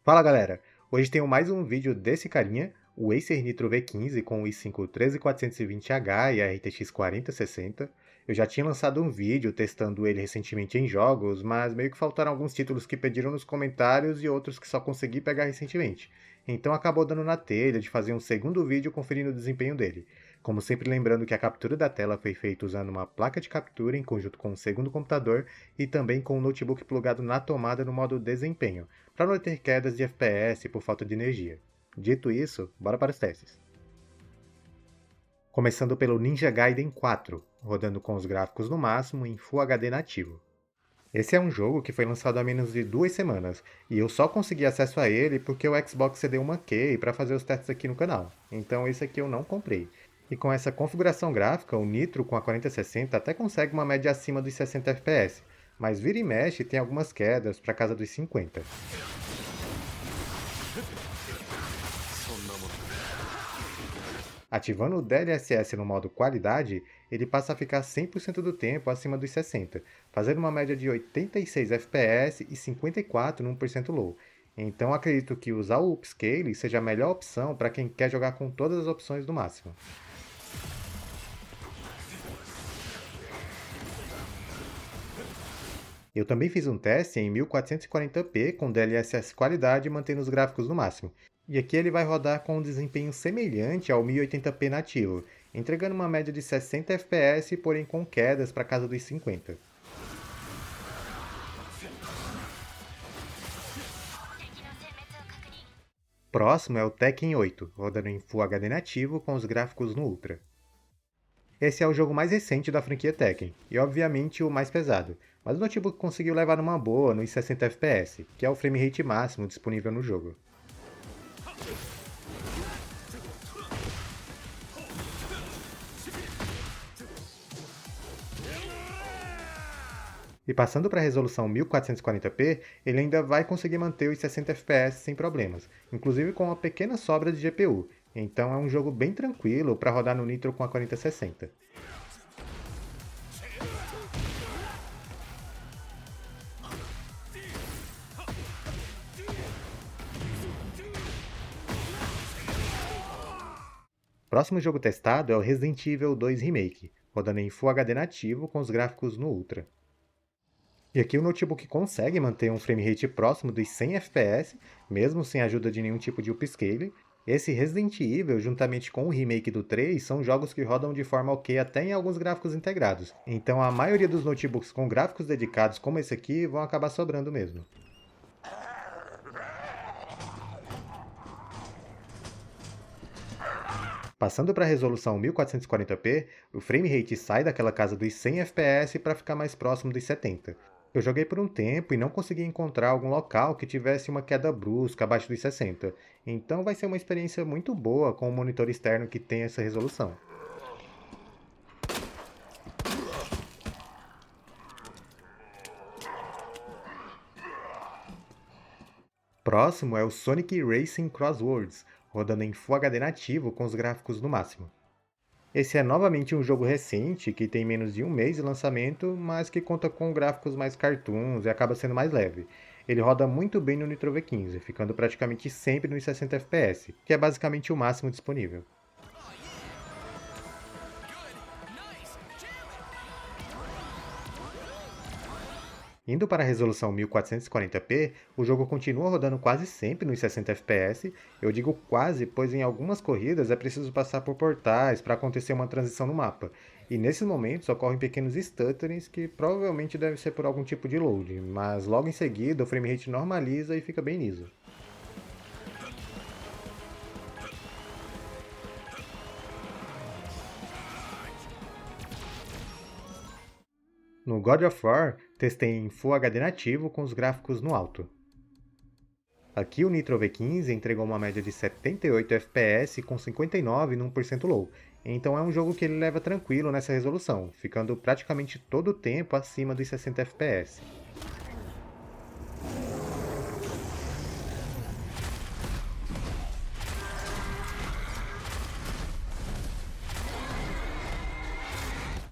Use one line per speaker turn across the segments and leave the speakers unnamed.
Fala galera, hoje tenho mais um vídeo desse carinha, o Acer Nitro V15 com o i5 13420H e a RTX 4060. Eu já tinha lançado um vídeo testando ele recentemente em jogos, mas meio que faltaram alguns títulos que pediram nos comentários e outros que só consegui pegar recentemente. Então acabou dando na telha de fazer um segundo vídeo conferindo o desempenho dele. Como sempre lembrando que a captura da tela foi feita usando uma placa de captura em conjunto com um segundo computador e também com um notebook plugado na tomada no modo desempenho, para não ter quedas de FPS por falta de energia. Dito isso, bora para os testes. Começando pelo Ninja Gaiden 4, rodando com os gráficos no máximo em Full HD nativo. Esse é um jogo que foi lançado há menos de 2 semanas, e eu só consegui acesso a ele porque o Xbox cedeu uma key para fazer os testes aqui no canal, então esse aqui eu não comprei. E com essa configuração gráfica, o Nitro com a 4060 até consegue uma média acima dos 60 FPS, mas vira e mexe tem algumas quedas para casa dos 50. Ativando o DLSS no modo qualidade, ele passa a ficar 100% do tempo acima dos 60, fazendo uma média de 86 FPS e 54 no 1% low. Então acredito que usar o Upscale seja a melhor opção para quem quer jogar com todas as opções do máximo. Eu também fiz um teste em 1440p com DLSS qualidade mantendo os gráficos no máximo. E aqui ele vai rodar com um desempenho semelhante ao 1080p nativo, entregando uma média de 60 FPS, porém com quedas para casa dos 50. Próximo é o Tekken 8, rodando em Full HD nativo com os gráficos no Ultra. Esse é o jogo mais recente da franquia Tekken, e obviamente o mais pesado, mas o notebook conseguiu levar numa boa nos 60 FPS, que é o frame rate máximo disponível no jogo. E passando para a resolução 1440p, ele ainda vai conseguir manter os 60 FPS sem problemas, inclusive com uma pequena sobra de GPU, então é um jogo bem tranquilo para rodar no Nitro com a 4060. Próximo jogo testado é o Resident Evil 2 Remake, rodando em Full HD nativo com os gráficos no Ultra. E aqui o notebook consegue manter um frame rate próximo dos 100 FPS, mesmo sem a ajuda de nenhum tipo de upscale. Esse Resident Evil, juntamente com o remake do 3, são jogos que rodam de forma ok até em alguns gráficos integrados. Então a maioria dos notebooks com gráficos dedicados como esse aqui vão acabar sobrando mesmo. Passando para a resolução 1440p, o frame rate sai daquela casa dos 100 FPS para ficar mais próximo dos 70. Eu joguei por um tempo e não consegui encontrar algum local que tivesse uma queda brusca abaixo dos 60, então vai ser uma experiência muito boa com um monitor externo que tem essa resolução. Próximo é o Sonic Racing Crosswords, rodando em Full HD nativo com os gráficos no máximo. Esse é novamente um jogo recente, que tem menos de um mês de lançamento, mas que conta com gráficos mais cartoons e acaba sendo mais leve. Ele roda muito bem no Nitro V15, ficando praticamente sempre nos 60 FPS, que é basicamente o máximo disponível. Indo para a resolução 1440p, o jogo continua rodando quase sempre nos 60 FPS. Eu digo quase, pois em algumas corridas é preciso passar por portais para acontecer uma transição no mapa. E nesses momentos ocorrem pequenos stutterings que provavelmente devem ser por algum tipo de load, mas logo em seguida o frame rate normaliza e fica bem liso. No God of War, testei em Full HD nativo com os gráficos no alto. Aqui o Nitro V15 entregou uma média de 78 FPS com 59 no 1% low, então é um jogo que ele leva tranquilo nessa resolução, ficando praticamente todo o tempo acima dos 60 FPS.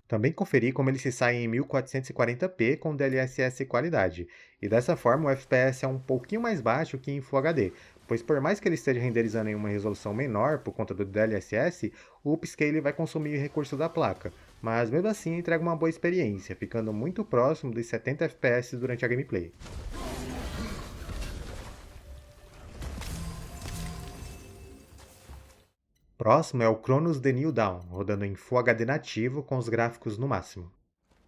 Também conferi como ele se sai em 1440p com DLSS qualidade, e dessa forma o FPS é um pouquinho mais baixo que em Full HD, pois por mais que ele esteja renderizando em uma resolução menor por conta do DLSS, o upscale vai consumir recursos da placa, mas mesmo assim entrega uma boa experiência, ficando muito próximo dos 70 FPS durante a gameplay. Próximo é o Chronos The New Dawn, rodando em Full HD nativo com os gráficos no máximo.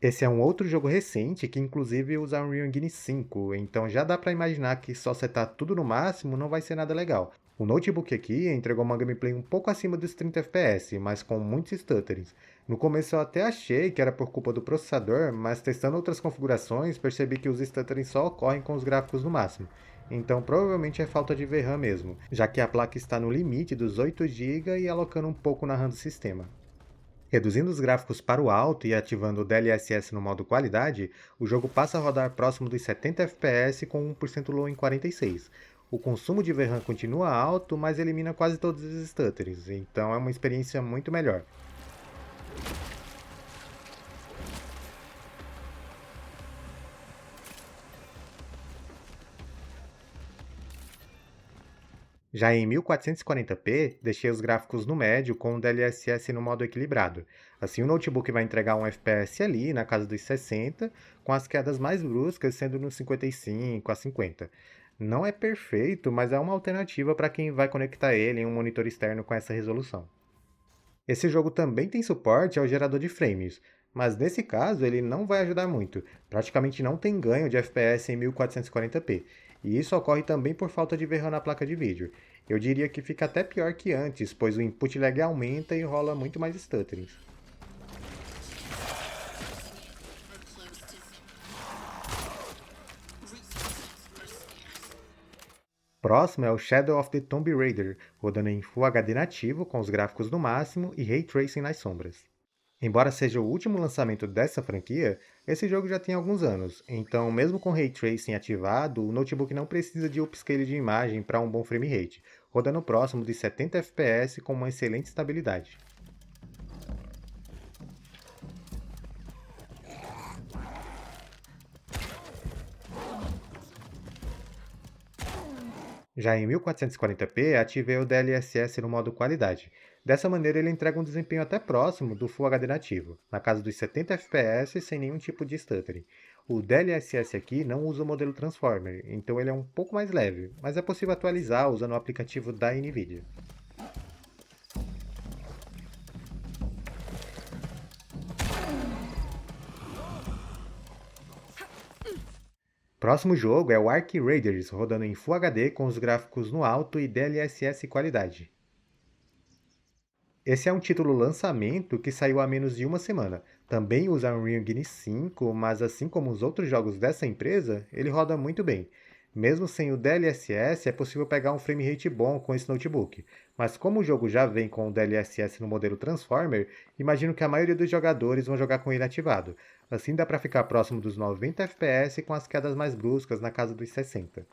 Esse é um outro jogo recente que inclusive usa Unreal Engine 5, então já dá pra imaginar que só setar tudo no máximo não vai ser nada legal. O notebook aqui entregou uma gameplay um pouco acima dos 30 FPS, mas com muitos stutterings. No começo eu até achei que era por culpa do processador, mas testando outras configurações percebi que os stutterings só ocorrem com os gráficos no máximo. Então provavelmente é falta de VRAM mesmo, já que a placa está no limite dos 8 GB e alocando um pouco na RAM do sistema. Reduzindo os gráficos para o alto e ativando o DLSS no modo qualidade, o jogo passa a rodar próximo dos 70 FPS com 1% low em 46. O consumo de VRAM continua alto, mas elimina quase todos os stutterings, então é uma experiência muito melhor. Já em 1440p, deixei os gráficos no médio com o DLSS no modo equilibrado. Assim o notebook vai entregar um FPS ali na casa dos 60, com as quedas mais bruscas sendo nos 55 a 50. Não é perfeito, mas é uma alternativa para quem vai conectar ele em um monitor externo com essa resolução. Esse jogo também tem suporte ao gerador de frames, mas nesse caso ele não vai ajudar muito. Praticamente não tem ganho de FPS em 1440p, e isso ocorre também por falta de VRAM na placa de vídeo. Eu diria que fica até pior que antes, pois o input lag aumenta e rola muito mais stutterings. Próximo é o Shadow of the Tomb Raider, rodando em Full HD nativo com os gráficos no máximo e Ray Tracing nas sombras. Embora seja o último lançamento dessa franquia, esse jogo já tem alguns anos, então mesmo com Ray Tracing ativado, o notebook não precisa de upscale de imagem para um bom frame rate, rodando próximo de 70 FPS com uma excelente estabilidade. Já em 1440p, ativei o DLSS no modo qualidade. Dessa maneira, ele entrega um desempenho até próximo do Full HD nativo, na casa dos 70 FPS sem nenhum tipo de stuttering. O DLSS aqui não usa o modelo Transformer, então ele é um pouco mais leve, mas é possível atualizar usando o aplicativo da NVIDIA. Próximo jogo é o Ark Raiders, rodando em Full HD com os gráficos no alto e DLSS qualidade. Esse é um título lançamento que saiu há menos de uma semana. Também usa Unreal Engine 5, mas assim como os outros jogos dessa empresa, ele roda muito bem. Mesmo sem o DLSS, é possível pegar um frame rate bom com esse notebook. Mas como o jogo já vem com o DLSS no modelo Transformer, imagino que a maioria dos jogadores vão jogar com ele ativado. Assim dá para ficar próximo dos 90 FPS com as quedas mais bruscas na casa dos 60.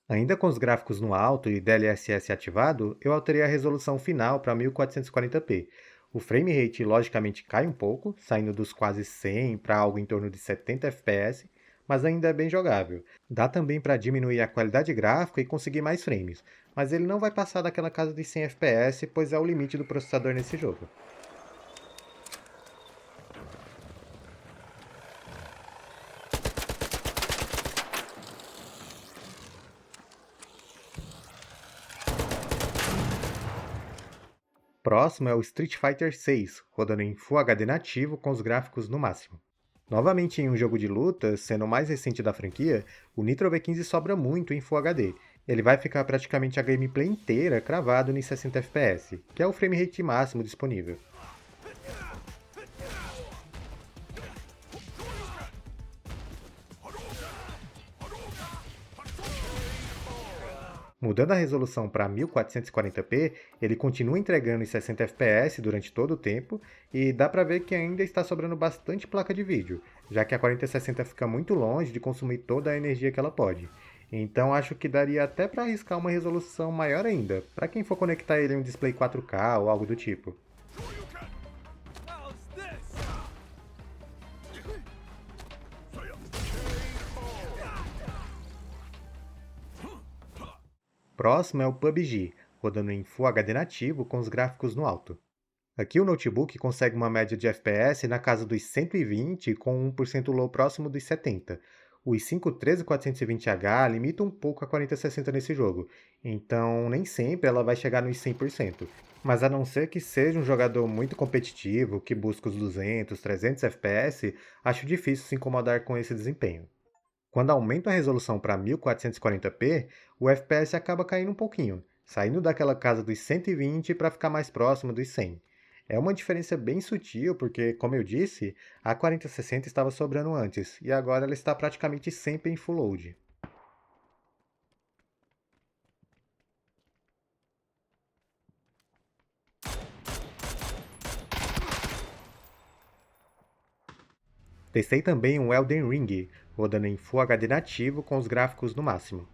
Ainda com os gráficos no alto e DLSS ativado, eu alterei a resolução final para 1440p. O frame rate logicamente cai um pouco, saindo dos quase 100 para algo em torno de 70 FPS, mas ainda é bem jogável. Dá também para diminuir a qualidade gráfica e conseguir mais frames, mas ele não vai passar daquela casa de 100 FPS, pois é o limite do processador nesse jogo. Próximo é o Street Fighter 6, rodando em Full HD nativo com os gráficos no máximo. Novamente em um jogo de luta, sendo o mais recente da franquia, o Nitro V15 sobra muito em Full HD. Ele vai ficar praticamente a gameplay inteira cravado em 60 FPS, que é o frame rate máximo disponível. Mudando a resolução para 1440p, ele continua entregando em 60 FPS durante todo o tempo e dá para ver que ainda está sobrando bastante placa de vídeo, já que a 4060 fica muito longe de consumir toda a energia que ela pode. Então acho que daria até para arriscar uma resolução maior ainda, para quem for conectar ele em um display 4K ou algo do tipo. Próximo é o PUBG, rodando em Full HD nativo com os gráficos no alto. Aqui o notebook consegue uma média de FPS na casa dos 120 com 1% low próximo dos 70. O i5 13420H limita um pouco a 4060 nesse jogo, então nem sempre ela vai chegar nos 100%. Mas a não ser que seja um jogador muito competitivo, que busca os 200, 300 FPS, acho difícil se incomodar com esse desempenho. Quando aumento a resolução para 1440p, o FPS acaba caindo um pouquinho, saindo daquela casa dos 120 para ficar mais próximo dos 100. É uma diferença bem sutil porque, como eu disse, a 4060 estava sobrando antes e agora ela está praticamente sempre em Full Load. Testei também um Elden Ring, rodando em Full HD nativo com os gráficos no máximo.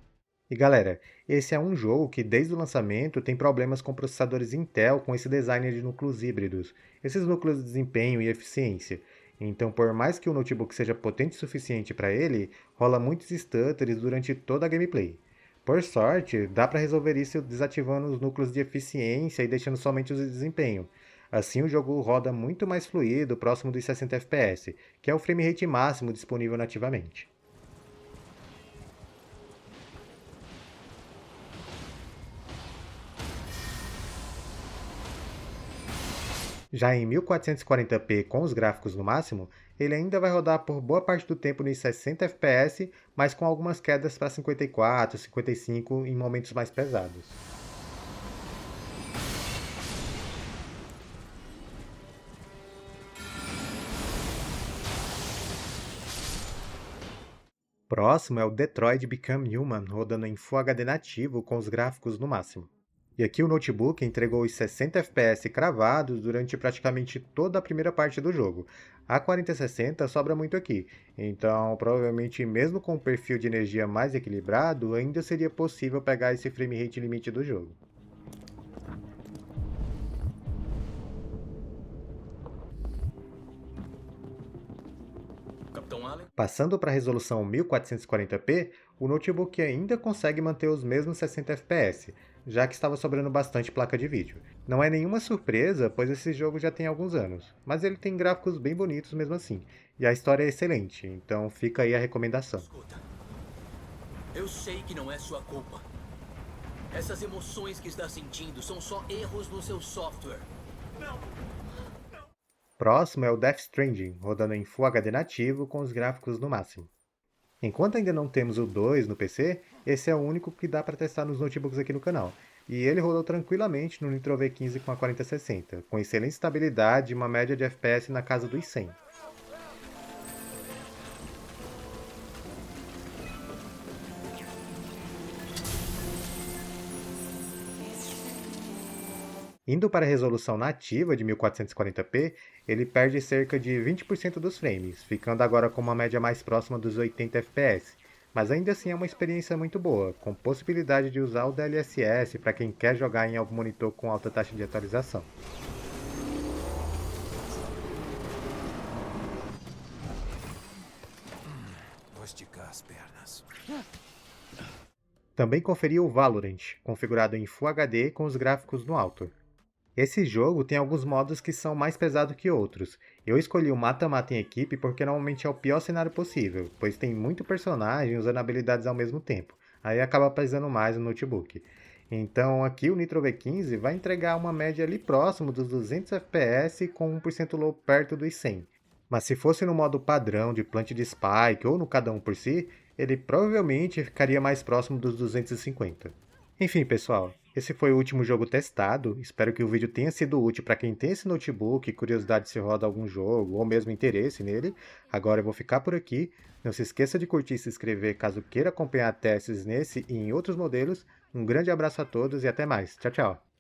E galera, esse é um jogo que desde o lançamento tem problemas com processadores Intel com esse design de núcleos híbridos, esses núcleos de desempenho e eficiência. Então, por mais que o notebook seja potente o suficiente para ele, rola muitos stutters durante toda a gameplay. Por sorte, dá para resolver isso desativando os núcleos de eficiência e deixando somente os de desempenho. Assim, o jogo roda muito mais fluido, próximo dos 60 FPS, que é o frame rate máximo disponível nativamente. Já em 1440p com os gráficos no máximo, ele ainda vai rodar por boa parte do tempo nos 60 FPS, mas com algumas quedas para 54, 55 em momentos mais pesados. Próximo é o Detroit Become Human, rodando em Full HD nativo com os gráficos no máximo. E aqui o notebook entregou os 60 FPS cravados durante praticamente toda a primeira parte do jogo. A 4060 sobra muito aqui, então provavelmente mesmo com um perfil de energia mais equilibrado, ainda seria possível pegar esse frame rate limite do jogo.
Capitão Allen?
Passando para a resolução 1440p, o notebook ainda consegue manter os mesmos 60 FPS, já que estava sobrando bastante placa de vídeo. Não é nenhuma surpresa, pois esse jogo já tem alguns anos, mas ele tem gráficos bem bonitos mesmo assim, e a história é excelente, então fica aí a recomendação.
Escuta. Eu sei que não é sua culpa. Essas emoções que está sentindo são só erros no seu software.
Próximo é o Death Stranding, rodando em Full HD nativo com os gráficos no máximo. Enquanto ainda não temos o 2 no PC, esse é o único que dá para testar nos notebooks aqui no canal. E ele rodou tranquilamente no Nitro V15 com a 4060, com excelente estabilidade e uma média de FPS na casa dos 100. Indo para a resolução nativa de 1440p, ele perde cerca de 20% dos frames, ficando agora com uma média mais próxima dos 80 FPS. Mas ainda assim é uma experiência muito boa, com possibilidade de usar o DLSS para quem quer jogar em algum monitor com alta taxa de atualização.
Vou esticar as pernas.
Também conferi o Valorant, configurado em Full HD com os gráficos no alto. Esse jogo tem alguns modos que são mais pesados que outros. Eu escolhi o mata-mata em equipe porque normalmente é o pior cenário possível, pois tem muito personagem usando habilidades ao mesmo tempo. Aí acaba pesando mais no notebook. Então aqui o Nitro V15 vai entregar uma média ali próximo dos 200 FPS com 1% low perto dos 100. Mas se fosse no modo padrão de plant de spike ou no cada um por si, ele provavelmente ficaria mais próximo dos 250. Enfim, pessoal, esse foi o último jogo testado. Espero que o vídeo tenha sido útil para quem tem esse notebook e curiosidade se roda algum jogo ou mesmo interesse nele. Agora eu vou ficar por aqui. Não se esqueça de curtir e se inscrever caso queira acompanhar testes nesse e em outros modelos. Um grande abraço a todos e até mais. Tchau, tchau.